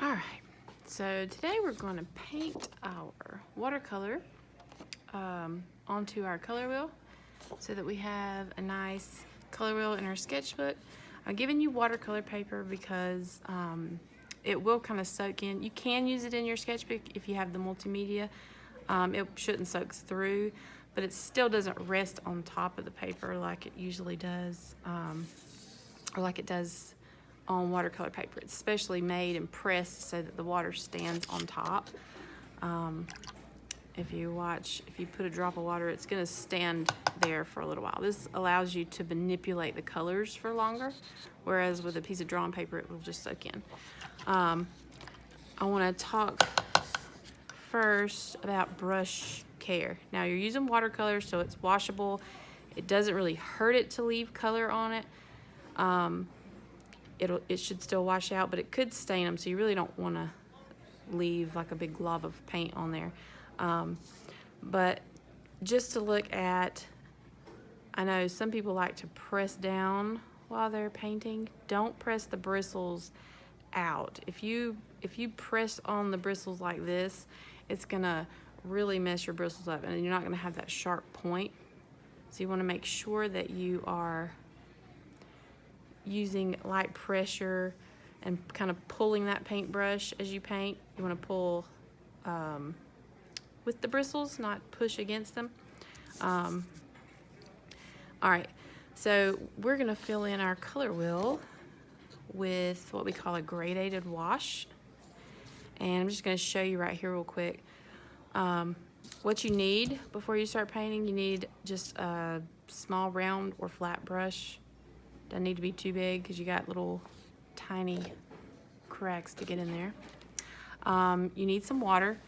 All right, so today we're going to paint our watercolor onto our color wheel so that we have a nice color wheel in our sketchbook. I'm giving you watercolor paper because it will kind of soak in. You can use it in your sketchbook if you have the multimedia. It shouldn't soak through, but it still doesn't rest on top of the paper like it usually does, or like it does on watercolor paper. It's specially made and pressed so that the water stands on top. If you put a drop of water, it's going to stand there for a little while. This allows you to manipulate the colors for longer, whereas with a piece of drawn paper, it will just soak in. I want to talk first about brush care. Now, you're using watercolor, so it's washable. It doesn't really hurt it to leave color on it. It should still wash out, but it could stain them, so you really don't want to leave like a big glob of paint on there. But just to look at, I know some people like to press down while they're painting. Don't press the bristles out. If you press on the bristles like this, it's gonna really mess your bristles up, and you're not gonna have that sharp point. So you want to make sure that you are using light pressure and kind of pulling that paintbrush as you paint. You want to pull with the bristles, not push against them. All right, so we're going to fill in our color wheel with what we call a gradated wash. And I'm just going to show you right here real quick. What you need before you start painting, you need just a small round or flat brush. Doesn't need to be too big because you got little tiny cracks to get in there. You need some water.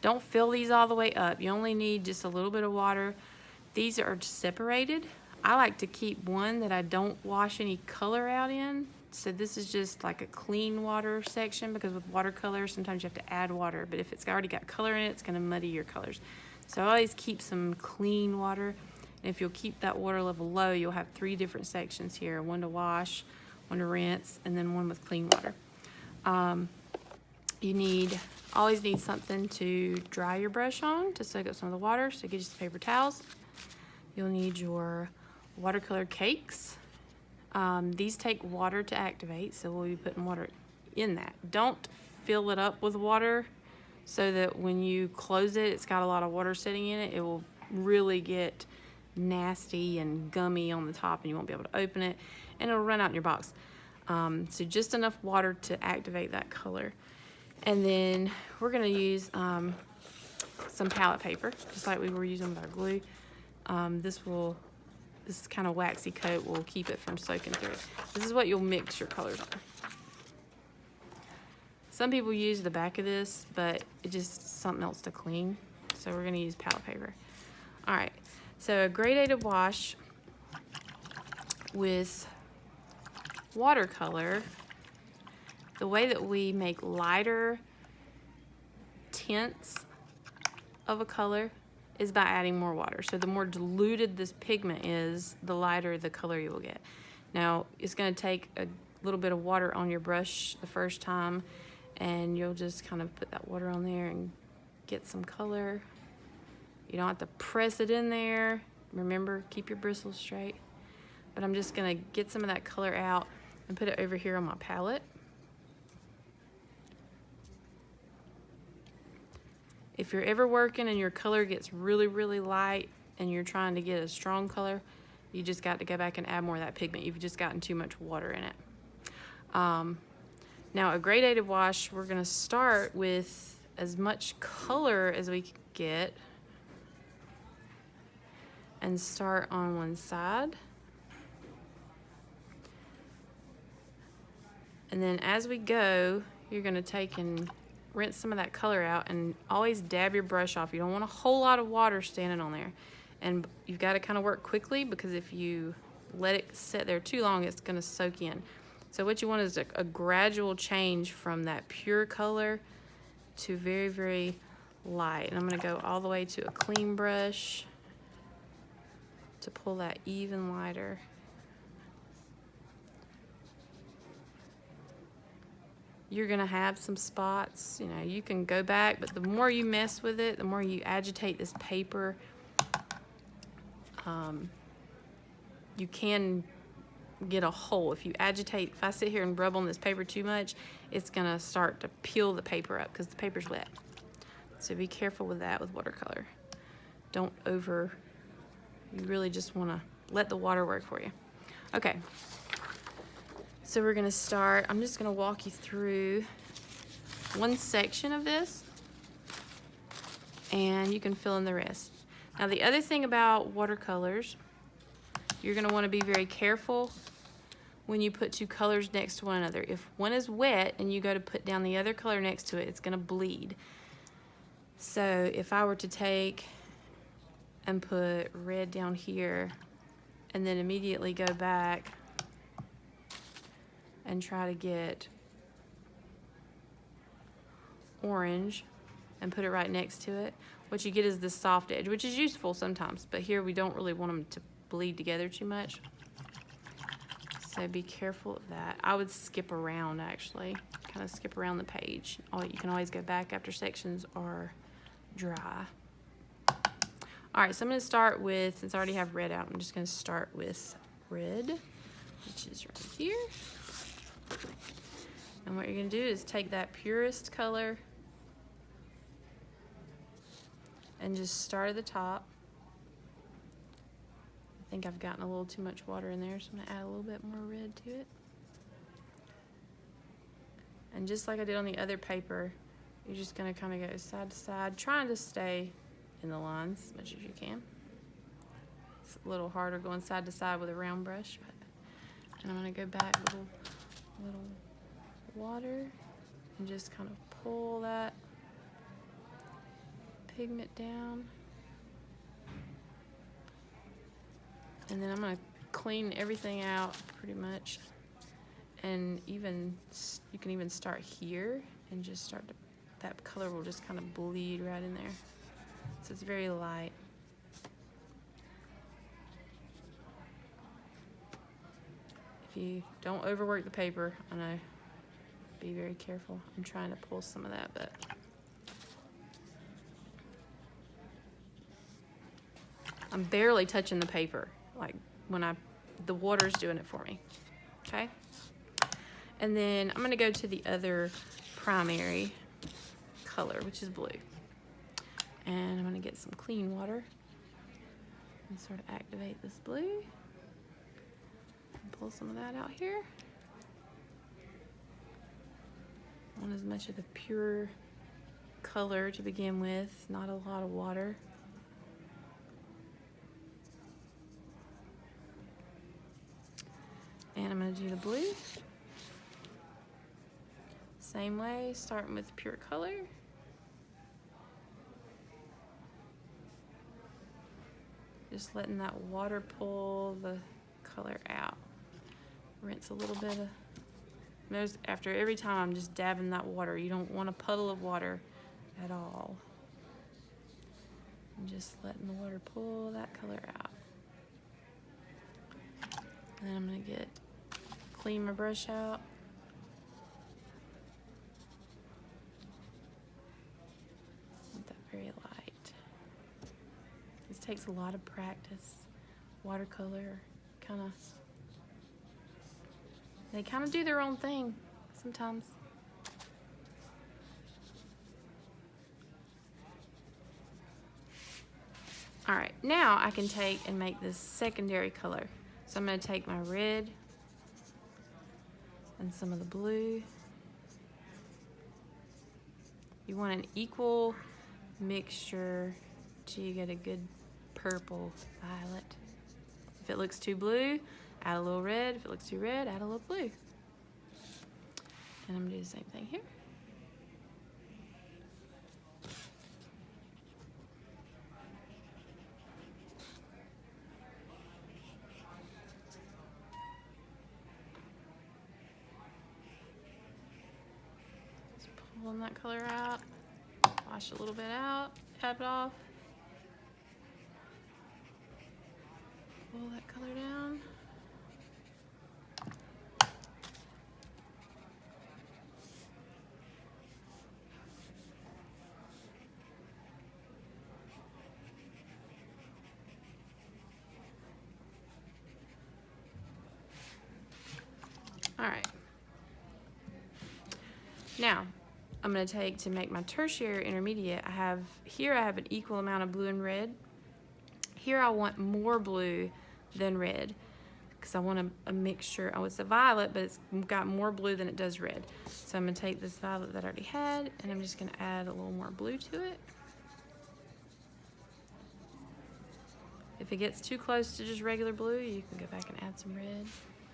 Don't fill these all the way up. You only need just a little bit of water. These are separated. I like to keep one that I don't wash any color out in. So this is just like a clean water section, because with watercolor, sometimes you have to add water. But if it's already got color in it, it's going to muddy your colors. So I always keep some clean water. And if you'll keep that water level low, you'll have 3 different sections here. One to wash, one to rinse, and then one with clean water. You always need something to dry your brush on to soak up some of the water. So get you some paper towels. You'll need your watercolor cakes. These take water to activate, so we'll be putting water in that. Don't fill it up with water so that when you close it, it's got a lot of water sitting in it. It will really get nasty and gummy on the top, and you won't be able to open it, and it'll run out in your box. So just enough water to activate that color. And then we're going to use some palette paper, just like we were using with our glue. This kind of waxy coat will keep it from soaking through. This is what you'll mix your colors on. Some people use the back of this, but it's just something else to clean. So we're going to use palette paper. All right, so a gradated wash with watercolor. The way that we make lighter tints of a color is by adding more water. So the more diluted this pigment is, the lighter the color you will get. Now, it's going to take a little bit of water on your brush the first time, and you'll just kind of put that water on there and get some color. You don't have to press it in there. Remember, keep your bristles straight. But I'm just going to get some of that color out and put it over here on my palette. If you're ever working and your color gets really, really light and you're trying to get a strong color, you just got to go back and add more of that pigment. You've just gotten too much water in it. Now, a gradated wash, we're going to start with as much color as we can get and start on one side. And then as we go, you're going to take and rinse some of that color out, and always dab your brush off. You don't want a whole lot of water standing on there. And you've got to kind of work quickly, because if you let it sit there too long, it's going to soak in. So what you want is a gradual change from that pure color to very, very light. And I'm going to go all the way to a clean brush to pull that even lighter. you're gonna have some spots. You know, you can go back, but the more you mess with it, the more you agitate this paper, you can get a hole. If you agitate, if I sit here and rub on this paper too much, it's gonna start to peel the paper up because the paper's wet. So be careful with that with watercolor. You really just wanna let the water work for you. Okay, so we're gonna start, I'm just gonna walk you through one section of this and you can fill in the rest. Now the other thing about watercolors, you're gonna wanna be very careful when you put two colors next to one another. If one is wet and you go to put down the other color next to it, it's gonna bleed. So if I were to take and put red down here and then immediately go back and try to get orange and put it right next to it, what you get is this soft edge, which is useful sometimes, but here we don't really want them to bleed together too much. So be careful of that. I would skip around actually, kind of skip around the page. You can always go back after sections are dry. All right, so I'm gonna start with, since I already have red out, I'm just gonna start with red, which is right here. And what you're gonna do is take that purest color and just start at the top. I think I've gotten a little too much water in there, so I'm gonna add a little bit more red to it. And just like I did on the other paper, you're just gonna kind of go side to side, trying to stay in the lines as much as you can. It's a little harder going side to side with a round brush, but, and I'm gonna go back a little water and just kind of pull that pigment down. And then I'm gonna clean everything out pretty much. And even, you can even start here and just start to, that color will just kind of bleed right in there. So it's very light. If you don't overwork the paper, I know, be very careful. I'm trying to pull some of that, but I'm barely touching the paper, like when the water's doing it for me, okay? And then I'm gonna go to the other primary color, which is blue. And I'm gonna get some clean water and sort of activate this blue. And pull some of that out here. I want as much of the pure color to begin with, not a lot of water. And I'm gonna do the blue. Same way, starting with pure color. Just letting that water pull the color out. Rinse a little bit of, after every time I'm just dabbing that water. You don't want a puddle of water at all. And just letting the water pull that color out. And then I'm gonna clean my brush out. With that very light. This takes a lot of practice. Watercolor they kind of do their own thing sometimes. All right, now I can take and make this secondary color. So I'm gonna take my red and some of the blue. You want an equal mixture till you get a good purple violet. If it looks too blue, add a little red. If it looks too red, add a little blue. And I'm gonna do the same thing here. Just pulling that color out, wash a little bit out, tap it off. Pull that color down. All right. Now, I'm going to make my tertiary intermediate, I have an equal amount of blue and red. Here I want more blue than red because I want a mixture. Oh, it's a violet, but it's got more blue than it does red. So I'm going to take this violet that I already had, and I'm just going to add a little more blue to it. If it gets too close to just regular blue, you can go back and add some red.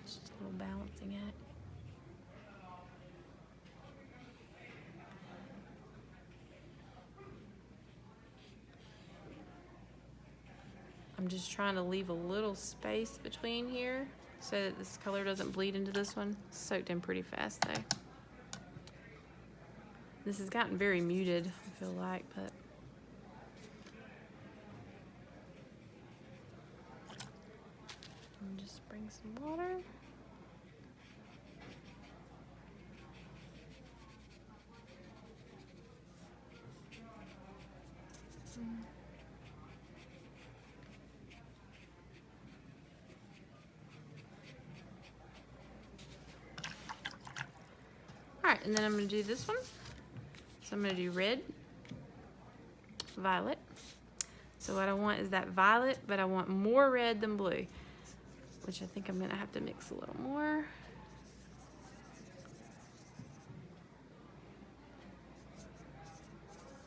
Just a little balancing act. I'm just trying to leave a little space between here so that this color doesn't bleed into this one. It's soaked in pretty fast though. This has gotten very muted, I feel like, but and just bring some water. All right, and then I'm going to do this one. So I'm going to do red, violet. So what I want is that violet, but I want more red than blue, which I think I'm going to have to mix a little more.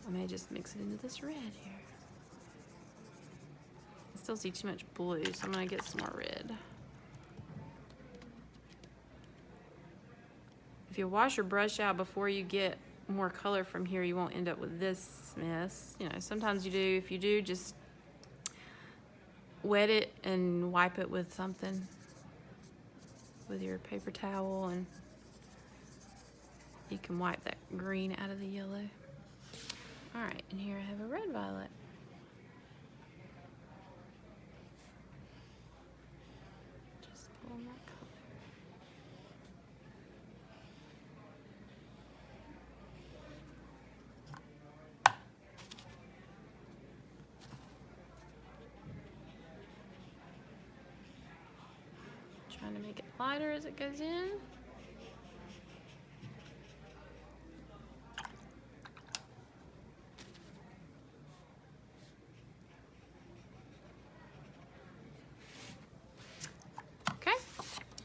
I may just mix it into this red here. I still see too much blue, so I'm going to get some more red. If you wash your brush out before you get more color from here, you won't end up with this mess. You know, sometimes you do. If you do, just wet it and wipe it with something, with your paper towel, and you can wipe that green out of the yellow. All right, and here I have a red violet. Just pull that color. Trying to make it lighter as it goes in. Okay,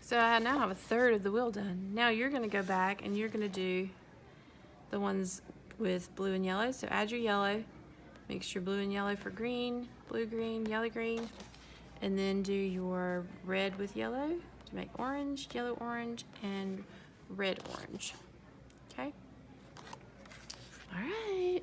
so I now have a third of the wheel done. Now you're going to go back and you're going to do the ones with blue and yellow. So add your yellow, mix your blue and yellow for green, blue green, yellow green, and then do your red with yellow to make orange, yellow orange, and red orange. Okay? All right.